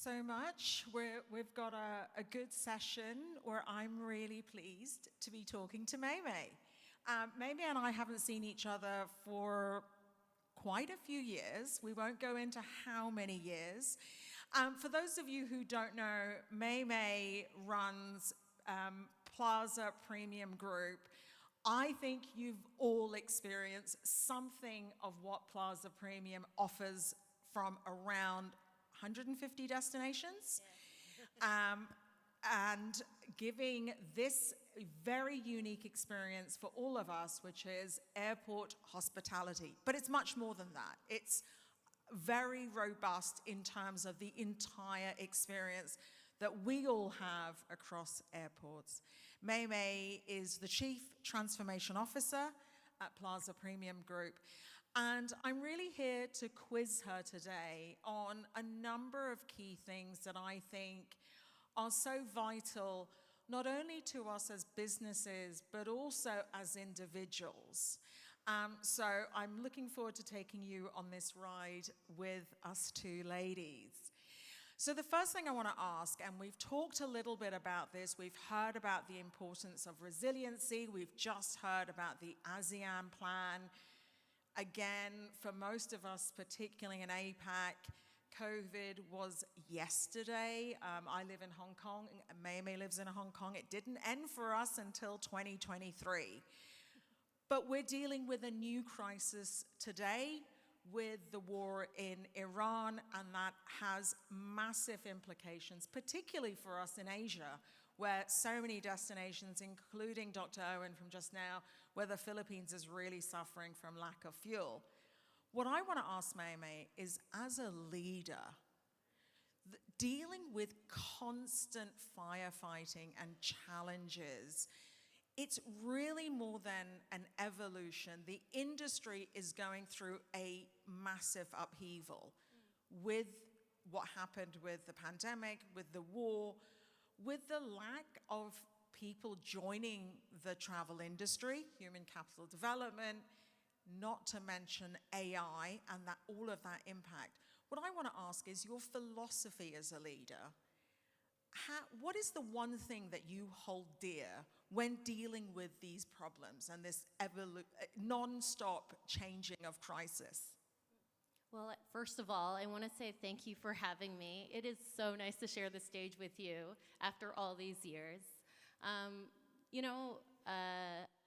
so much. We've got a good session where I'm really pleased to be talking to Mei Mei. Mei Mei and I haven't seen each other for quite a few years. We won't go into how many years. For those of you who don't know, Mei Mei runs Plaza Premium Group. I think you've all experienced something of what Plaza Premium offers from around 150 destinations. Yeah. And giving this very unique experience for all of us, which is airport hospitality. But it's much more than that. It's very robust in terms of the entire experience that we all have across airports. Mei Mei is the Chief Transformation Officer at Plaza Premium Group. And I'm really here to quiz her today on a number of key things that I think are so vital, not only to us as businesses, but also as individuals. So I'm looking forward to taking you on this ride with us two ladies. So the first thing I want to ask, and we've talked a little bit about this, we've heard about the importance of resiliency, we've just heard about the ASEAN plan. Again, for most of us, particularly in APAC, COVID was yesterday. I live in Hong Kong, Mei Mei lives in Hong Kong. It didn't end for us until 2023. But we're dealing with a new crisis today with the war in Iran, and that has massive implications, particularly for us in Asia, where so many destinations, including Dr. Owen from just now, where the Philippines is really suffering from lack of fuel. What I want to ask Mei Mei is, as a leader, dealing with constant firefighting and challenges, it's really more than an evolution. The industry is going through a massive upheaval with what happened with the pandemic, with the war, with the lack of people joining the travel industry, human capital development, not to mention AI and that all of that impact. What I want to ask is your philosophy as a leader. What is the one thing that you hold dear when dealing with these problems and this non-stop changing of crisis? Well, first of all, I want to say thank you for having me. It is so nice to share the stage with you after all these years.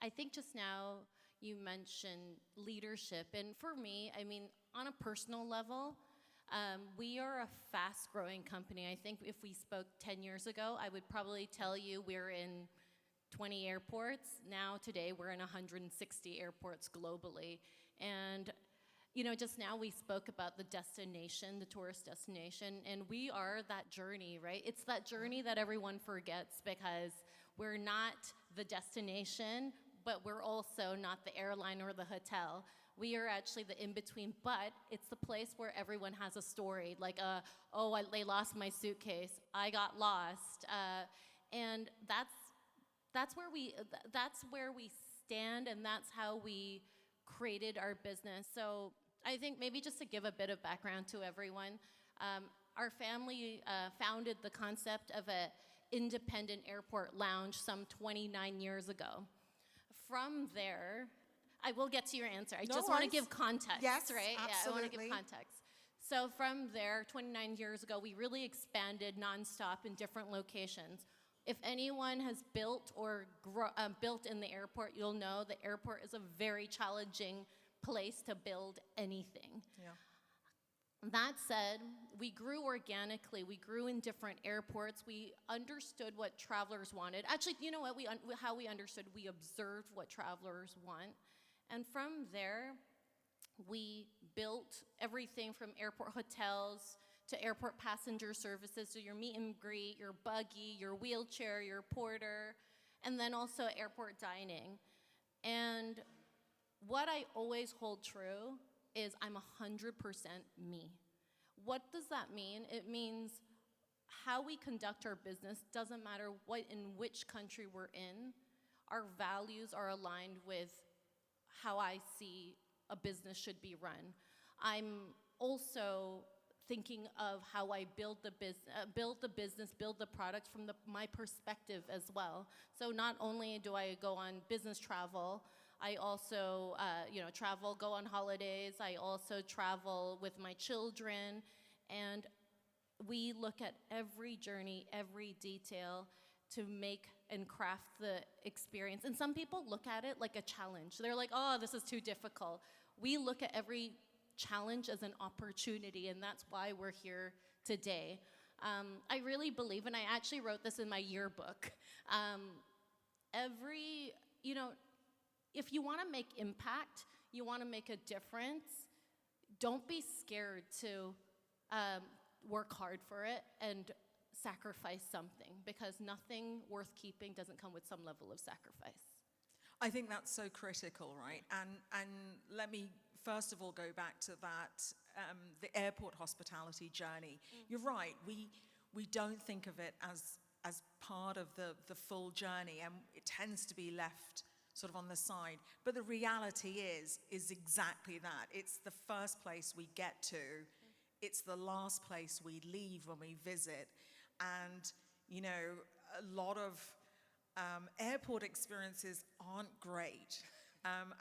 I think just now you mentioned leadership. And for me, I mean, on a personal level, we are a fast-growing company. I think if we spoke 10 years ago, I would probably tell you we're in 20 airports. Now, today, we're in 160 airports globally. And just now we spoke about the destination, the tourist destination, and we are that journey, right? It's that journey that everyone forgets because we're not the destination, but we're also not the airline or the hotel. We are actually the in-between, but it's the place where everyone has a story, like, they lost my suitcase, I got lost, and that's where we stand, and that's how we created our business. So I think maybe just to give a bit of background to everyone, our family founded the concept of an independent airport lounge some 29 years ago. From there, I will get to your answer. I just want to give context, yes, right? Absolutely. Yeah, I want to give context. So from there, 29 years ago, we really expanded nonstop in different locations. If anyone has built or built in the airport, you'll know the airport is a very challenging place to build anything. Yeah. That said, we grew organically. We grew in different airports. We understood what travelers wanted. Actually, you know what? How we understood, we observed what travelers want. And from there, we built everything from airport hotels to airport passenger services, so your meet and greet, your buggy, your wheelchair, your porter, and then also airport dining. And what I always hold true is I'm 100% me. What does that mean? It means how we conduct our business doesn't matter in which country we're in. Our values are aligned with how I see a business should be run. I'm also thinking of how I build the business, build the product from my perspective as well. So not only do I go on business travel, I also, travel, go on holidays. I also travel with my children, and we look at every journey, every detail to make and craft the experience. And some people look at it like a challenge. They're like, oh, this is too difficult. We look at every challenge as an opportunity, and that's why we're here today. I really believe, and I actually wrote this in my yearbook, if you want to make impact, you want to make a difference, don't be scared to work hard for it and sacrifice something, because nothing worth keeping doesn't come with some level of sacrifice. I think that's so critical, right? And let me first of all go back to that, the airport hospitality journey. You're right, we don't think of it as part of the full journey, and it tends to be left sort of on the side. But the reality is exactly that. It's the first place we get to. It's the last place we leave when we visit. And, you know, a lot of airport experiences aren't great.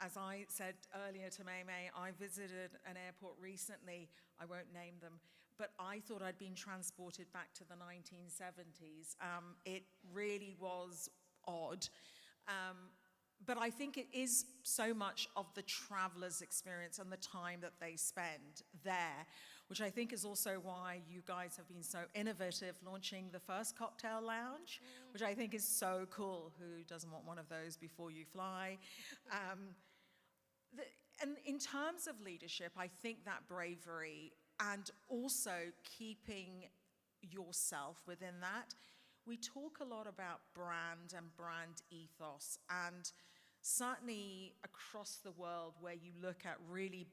As I said earlier to Mei Mei, I visited an airport recently, I won't name them, but I thought I'd been transported back to the 1970s. It really was odd. But I think it is so much of the traveler's experience and the time that they spend there, which I think is also why you guys have been so innovative, launching the first cocktail lounge, which I think is so cool. Who doesn't want one of those before you fly? And in terms of leadership, I think that bravery and also keeping yourself within that. We talk a lot about brand and brand ethos, and certainly across the world where you look at really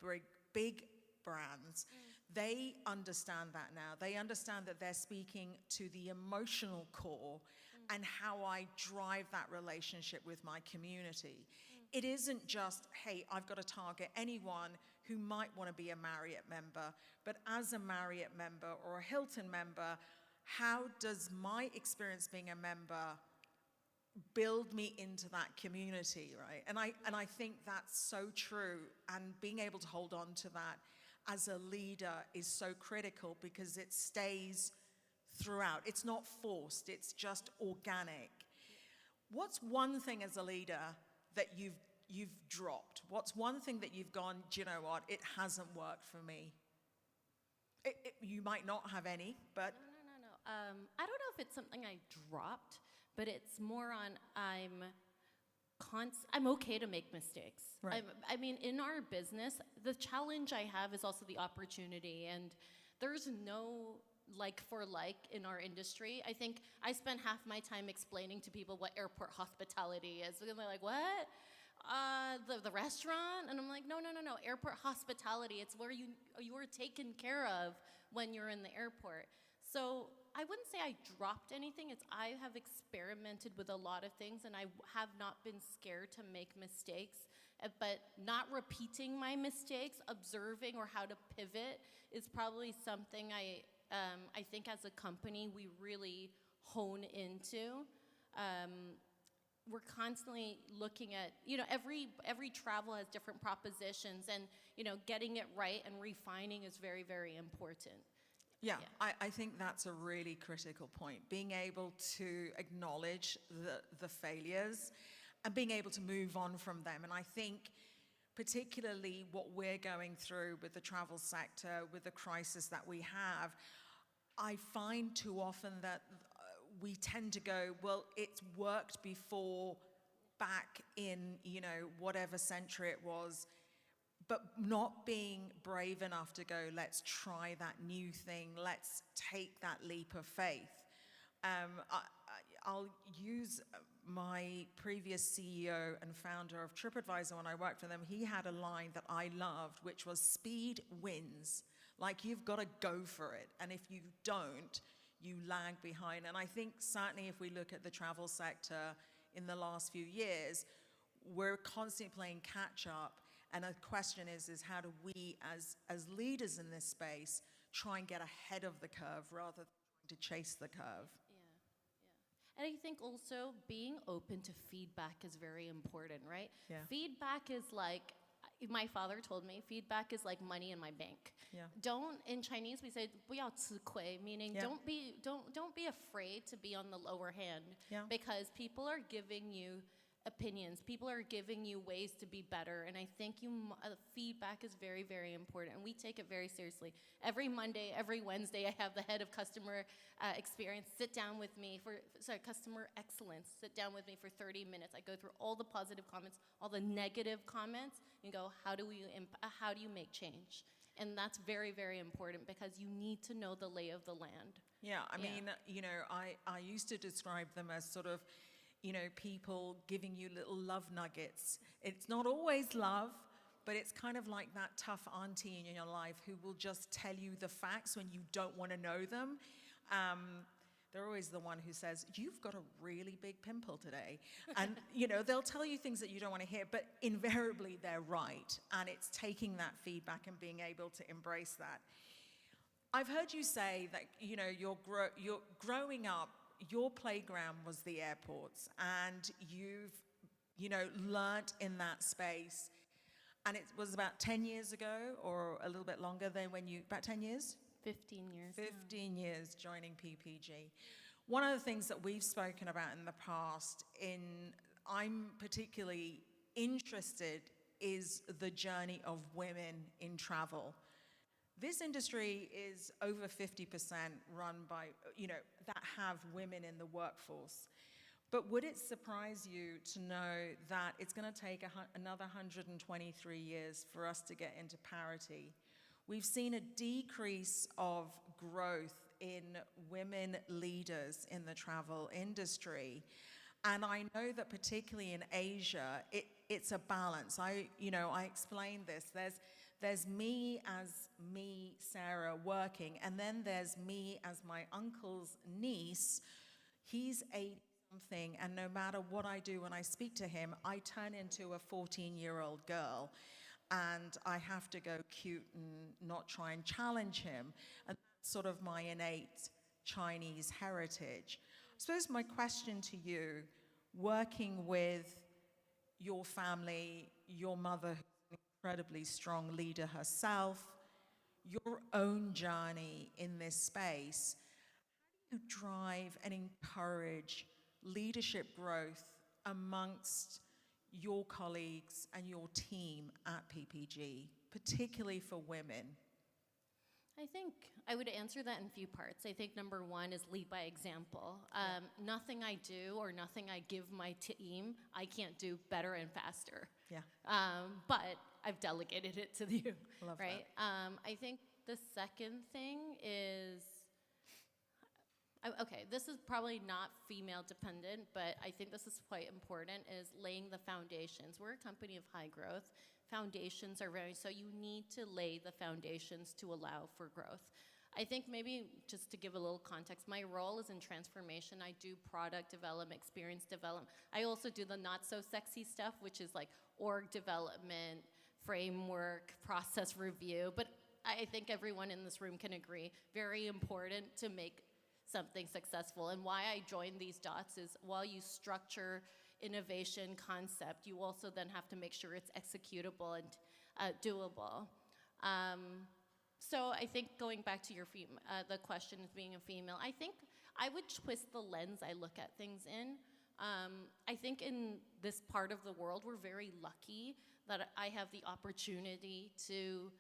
big brands, they understand that now. They understand that they're speaking to the emotional core and how I drive that relationship with my community. It isn't just, hey, I've got to target anyone who might want to be a Marriott member, but as a Marriott member or a Hilton member, how does my experience being a member build me into that community, right? And I think that's so true, and being able to hold on to that as a leader is so critical because it stays throughout. It's not forced, it's just organic. What's one thing as a leader that you've dropped? What's one thing that you've gone, do you know what, it hasn't worked for me? You might not have any, but... I don't know if it's something I dropped, but it's more on I'm okay to make mistakes. Right. I mean, in our business, the challenge I have is also the opportunity, and there's no like for like in our industry. I think I spend half my time explaining to people what airport hospitality is. And they're like, what? The restaurant? And I'm like, no. Airport hospitality, it's where you are taken care of when you're in the airport. So I wouldn't say I dropped anything. I have experimented with a lot of things, and I have not been scared to make mistakes. But not repeating my mistakes, observing or how to pivot is probably something I think as a company we really hone into. We're constantly looking at, every travel has different propositions, and, getting it right and refining is very, very important. Yeah. I think that's a really critical point. Being able to acknowledge the failures and being able to move on from them. And I think particularly what we're going through with the travel sector, with the crisis that we have, I find too often that we tend to go, well, it's worked before back in, whatever century it was, but not being brave enough to go, let's try that new thing, let's take that leap of faith. I'll use my previous CEO and founder of TripAdvisor when I worked for them. He had a line that I loved, which was speed wins. Like, you've got to go for it. And if you don't, you lag behind. And I think certainly if we look at the travel sector in the last few years, we're constantly playing catch up. And the question is how do we as leaders in this space try and get ahead of the curve rather than trying to chase the curve. And I think also being open to feedback is very important, right? Yeah. Feedback is like, my father told me, feedback is like money in my bank. Yeah. Don't, in Chinese we say 不要吃亏, meaning Yeah. don't be afraid to be on the lower hand. Yeah. Because people are giving you opinions, people are giving you ways to be better, and I think feedback is very, very important, and we take it very seriously. Every Monday, every Wednesday, I have the head of customer experience sit down with me customer excellence, sit down with me for 30 minutes. I go through all the positive comments, all the negative comments, and go, how do you make change? And that's very, very important because you need to know the lay of the land. Yeah, I mean, you know, I used to describe them as sort of, you know, people giving you little love nuggets. It's not always love, but it's kind of like that tough auntie in your life who will just tell you the facts when you don't want to know them. They're always the one who says, you've got a really big pimple today. And, you know, they'll tell you things that you don't want to hear, but invariably they're right. And it's taking that feedback and being able to embrace that. I've heard you say that, you know, you're growing up, your playground was the airports, and you've, you know, learnt in that space. And it was about 10 years ago, or a little bit longer than about 10 years? 15 years. 15 years joining PPG. One of the things that we've spoken about in the past, I'm particularly interested, is the journey of women in travel. This industry is over 50% run by, you know, that have women in the workforce. But would it surprise you to know that it's going to take another 123 years for us to get into parity? We've seen a decrease of growth in women leaders in the travel industry. And I know that particularly in Asia, it's a balance. I explained this. There's me as me, Sarah, working, and then there's me as my uncle's niece. He's 80-something, and no matter what I do when I speak to him, I turn into a 14-year-old girl, and I have to go cute and not try and challenge him. And that's sort of my innate Chinese heritage. I suppose my question to you, working with your family, your mother, incredibly strong leader herself, your own journey in this space, how do you drive and encourage leadership growth amongst your colleagues and your team at PPG, particularly for women? I think I would answer that in a few parts. I think number one is lead by example. Nothing I do or nothing I give my team, I can't do better and faster. Yeah. But I've delegated it to you, Love right? I think the second thing is, okay, this is probably not female dependent, but I think this is quite important, is laying the foundations. We're a company of high growth. Foundations are so you need to lay the foundations to allow for growth. I think maybe just to give a little context, my role is in transformation. I do product development, experience development. I also do the not so sexy stuff, which is like org development, framework, process review. But I think everyone in this room can agree, very important to make something successful. And why I joined these dots is while you structure innovation concept, you also then have to make sure it's executable and doable. So I think going back to your the question of being a female, I think I would twist the lens I look at things in. I think in this part of the world, we're very lucky that I have the opportunity to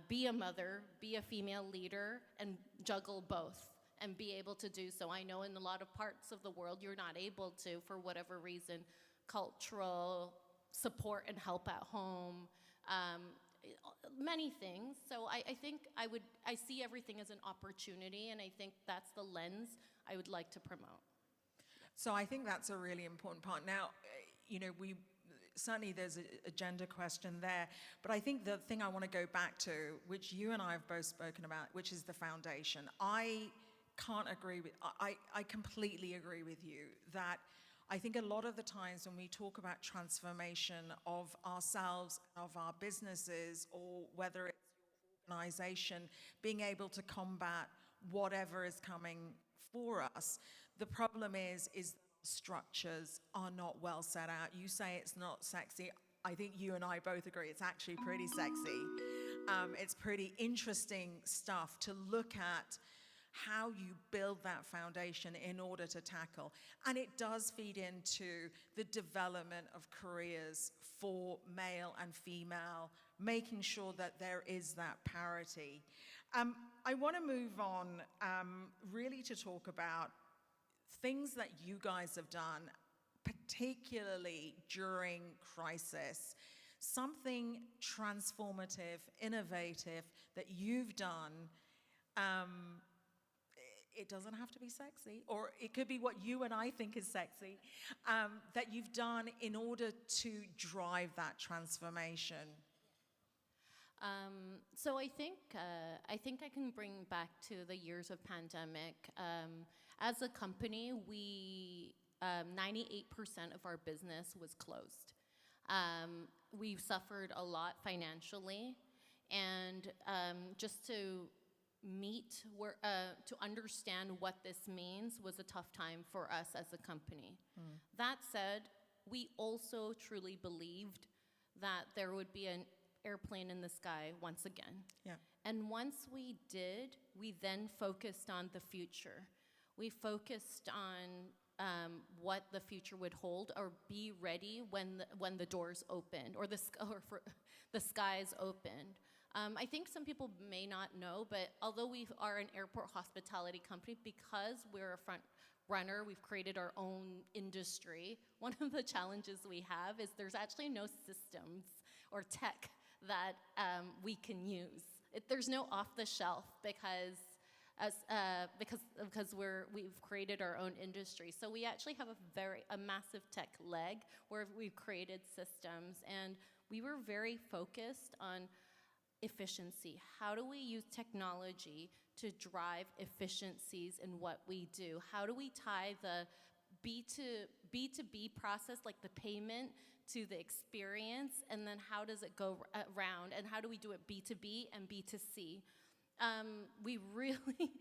be a mother, be a female leader, and juggle both, and be able to do so. I know in a lot of parts of the world you're not able to, for whatever reason, cultural support and help at home, many things. So I think I see everything as an opportunity, and I think that's the lens I would like to promote. So I think that's a really important part. Now, you know, certainly there's a gender question there, but I think the thing I want to go back to, which you and I have both spoken about, which is the foundation. I completely agree with you that I think a lot of the times when we talk about transformation of ourselves, of our businesses, or whether it's organization being able to combat whatever is coming for us. The problem is structures are not well set out. You say it's not sexy. I think you and I both agree it's actually pretty sexy. It's pretty interesting stuff to look at how you build that foundation in order to tackle. And it does feed into the development of careers for male and female, making sure that there is that parity. I want to move on really to talk about things that you guys have done, particularly during crisis. Something transformative, innovative that you've done. It doesn't have to be sexy, or it could be what you and I think is sexy, that you've done in order to drive that transformation. So I think I can bring back to the years of pandemic. As a company, 98% of our business was closed. We suffered a lot financially, and just to understand what this means was a tough time for us as a company. That said, we also truly believed that there would be an airplane in the sky once again. Yeah. And once we did, we then focused on the future. We focused on what the future would hold, or be ready when the doors opened, or the skies opened. I think some people may not know, but although we are an airport hospitality company, because we're a front runner, we've created our own industry. One of the challenges we have is there's actually no systems or tech that we can use. There's no off-the-shelf because we've created our own industry. So we actually have a massive tech leg where we've created systems, and we were very focused on efficiency. How do we use technology to drive efficiencies in what we do? How do we tie the B2B process, like the payment, to the experience, and then how does it go around, and how do we do it B2B and B2C? We really,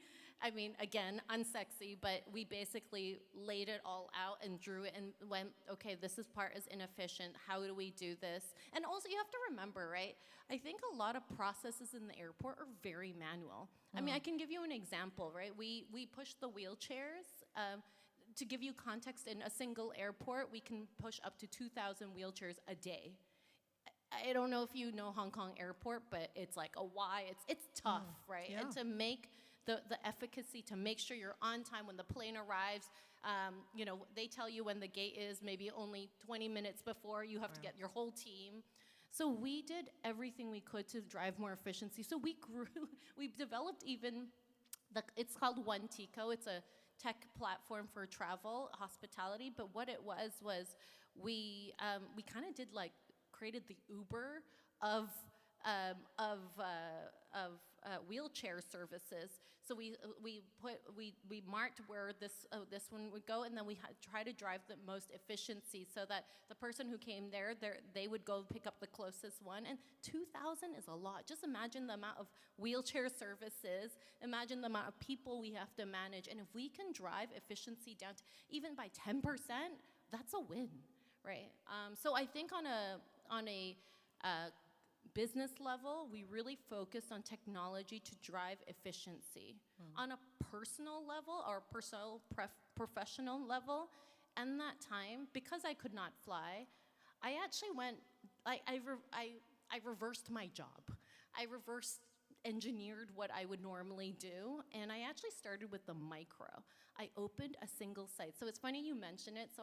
I mean, again, unsexy, but we basically laid it all out and drew it and went, okay, this part is inefficient. How do we do this? And also, you have to remember, right? I think a lot of processes in the airport are very manual. I mean, I can give you an example, right? We push the wheelchairs. To give you context, in a single airport, we can push up to 2,000 wheelchairs a day. I don't know if you know Hong Kong Airport, but it's like a Y. It's tough, right? Yeah. And to make the efficacy, to make sure you're on time when the plane arrives. They tell you when the gate is, maybe only 20 minutes before. You have to get your whole team. So we did everything we could to drive more efficiency. So we grew. We developed even it's called One Tico. It's a tech platform for travel, hospitality. But what it was we kind of did created the Uber of wheelchair services. So we marked where this one would go, and then we try to drive the most efficiency so that the person who came there, they would go pick up the closest one. And 2,000 is a lot. Just imagine the amount of wheelchair services. Imagine the amount of people we have to manage. And if we can drive efficiency down to even by 10%, that's a win, right? So I think on a business level, we really focused on technology to drive efficiency. On a personal level, or professional level, and that time, because I could not fly, I actually went, I reversed my job. I reverse engineered what I would normally do, and I actually started with the micro. I opened a single site. So it's funny you mention it. So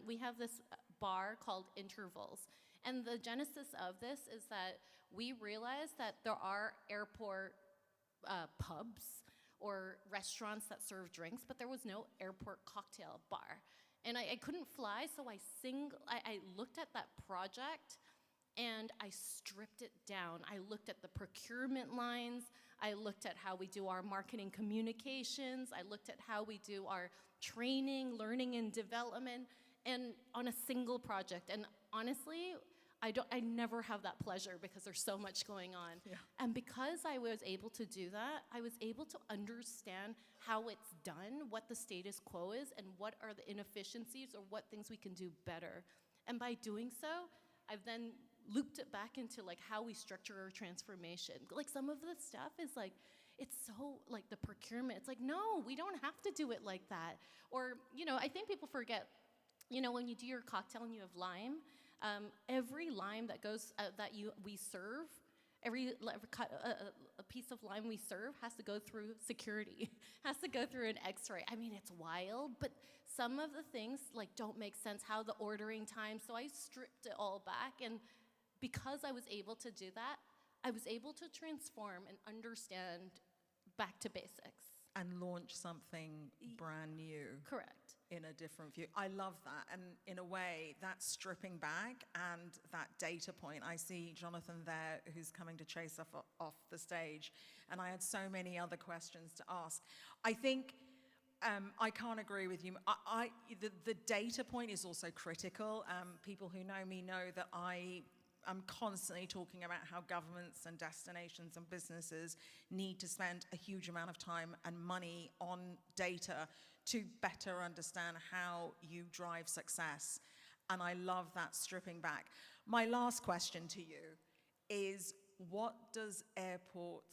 we have this bar called Intervals. And the genesis of this is that we realized that there are airport pubs or restaurants that serve drinks, but there was no airport cocktail bar. And I couldn't fly, so I looked at that project and I stripped it down. I looked at the procurement lines. I looked at how we do our marketing communications. I looked at how we do our training, learning and development, and on a single project. And honestly, I never have that pleasure because there's so much going on. Yeah. And because I was able to do that, I was able to understand how it's done, what the status quo is, and what are the inefficiencies or what things we can do better. And by doing so, I've then looped it back into like how we structure our transformation. Like some of the stuff is like, it's so like the procurement. It's like, no, we don't have to do it like that. Or, you know, I think people forget, you know, when you do your cocktail and you have lime, every lime that goes, we serve, a piece of lime we serve has to go through security, has to go through an x-ray. I mean, it's wild, but some of the things like don't make sense, how the ordering time, so I stripped it all back, and because I was able to do that, I was able to transform and understand back to basics. And launch something brand new. Correct. In a different view. I love that. And in a way, that stripping back and that data point, I see Jonathan there who's coming to chase off the stage. And I had so many other questions to ask. I think I can't agree with you. The data point is also critical. People who know me know that I'm constantly talking about how governments and destinations and businesses need to spend a huge amount of time and money on data to better understand how you drive success. And I love that stripping back. My last question to you is, what does airport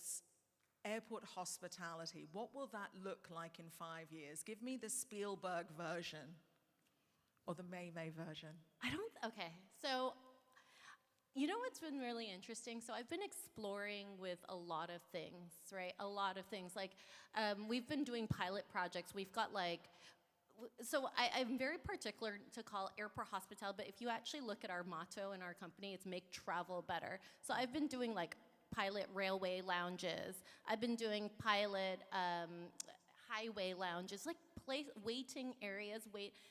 hospitality, what will that look like in 5 years? Give me the Spielberg version or the Mei Mei version. Okay, so you know what's been really interesting? So I've been exploring with a lot of things, right? A lot of things. Like, we've been doing pilot projects. We've got like, so I'm very particular to call airport hospitality, but if you actually look at our motto in our company, it's make travel better. So I've been doing like pilot railway lounges. I've been doing pilot highway lounges, like waiting areas,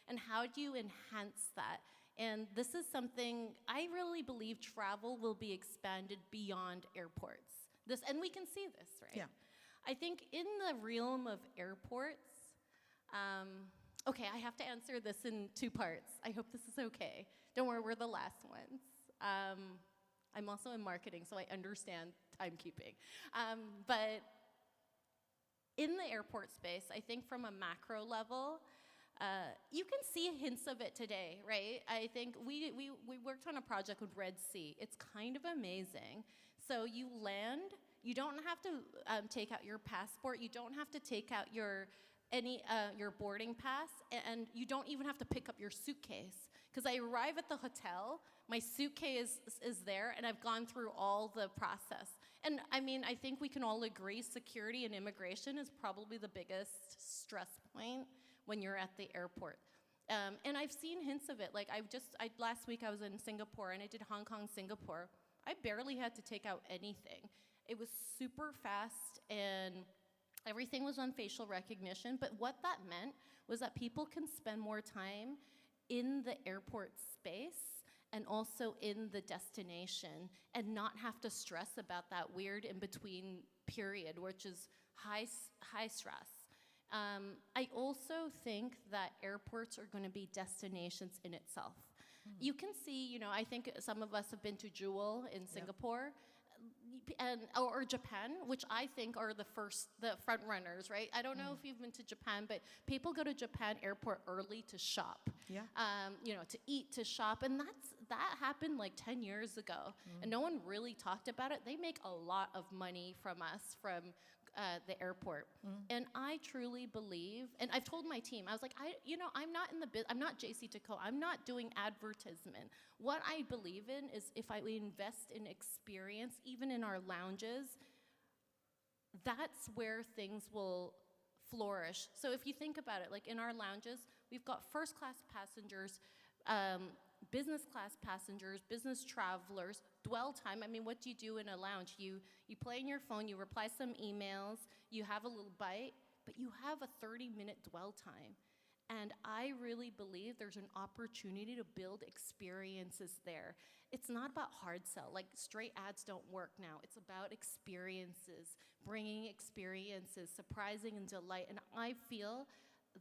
and how do you enhance that? And this is something I really believe travel will be expanded beyond airports. And we can see this, right? Yeah. I think in the realm of airports, okay, I have to answer this in 2 parts. I hope this is okay. Don't worry, we're the last ones. I'm also in marketing, so I understand timekeeping. But in the airport space, I think from a macro level, you can see hints of it today, right? I think we worked on a project with Red Sea. It's kind of amazing. So you land, you don't have to take out your passport, you don't have to take out your boarding pass, and you don't even have to pick up your suitcase. Because I arrive at the hotel, my suitcase is there, and I've gone through all the process. And I mean, I think we can all agree security and immigration is probably the biggest stress point when you're at the airport. And I've seen hints of it. Like last week I was in Singapore and I did Hong Kong, Singapore. I barely had to take out anything. It was super fast and everything was on facial recognition. But what that meant was that people can spend more time in the airport space and also in the destination and not have to stress about that weird in-between period, which is high stress. I also think that airports are going to be destinations in itself. You can see, you know, I think some of us have been to Jewel in Singapore, or Japan, which I think are the front runners, right? I don't know if you've been to Japan, but people go to Japan airport early to shop. Yeah. You know, to eat, to shop, and that happened like 10 years ago, and no one really talked about it. They make a lot of money from us, from the airport. And I truly believe, and I've told my team, I was like, I'm not JC2Co. I'm not doing advertisement. What I believe in is if we invest in experience, even in our lounges, that's where things will flourish. So if you think about it, like in our lounges, we've got first class passengers, business class passengers, business travelers, dwell time. I mean, what do you do in a lounge? You play on your phone, you reply some emails, you have a little bite, but you have a 30-minute dwell time. And I really believe there's an opportunity to build experiences there. It's not about hard sell, like straight ads don't work now. It's about experiences, bringing experiences, surprising and delight. And I feel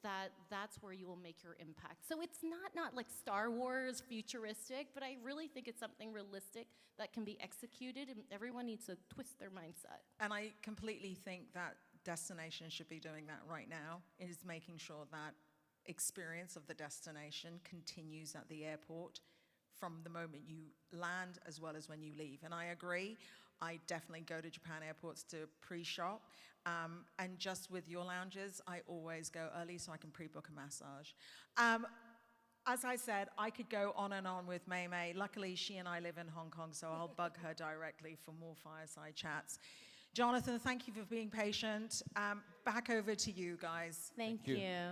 that's where you will make your impact. So it's not like Star Wars futuristic, but I really think it's something realistic that can be executed, and everyone needs to twist their mindset. And I completely think that destinations should be doing that right now, is making sure that experience of the destination continues at the airport from the moment you land as well as when you leave. And I agree. I definitely go to Japan airports to pre-shop. And just with your lounges, I always go early so I can pre-book a massage. As I said, I could go on and on with Mei Mei. Luckily, she and I live in Hong Kong, so I'll bug her directly for more fireside chats. Jonathan, thank you for being patient. Back over to you guys. Thank you.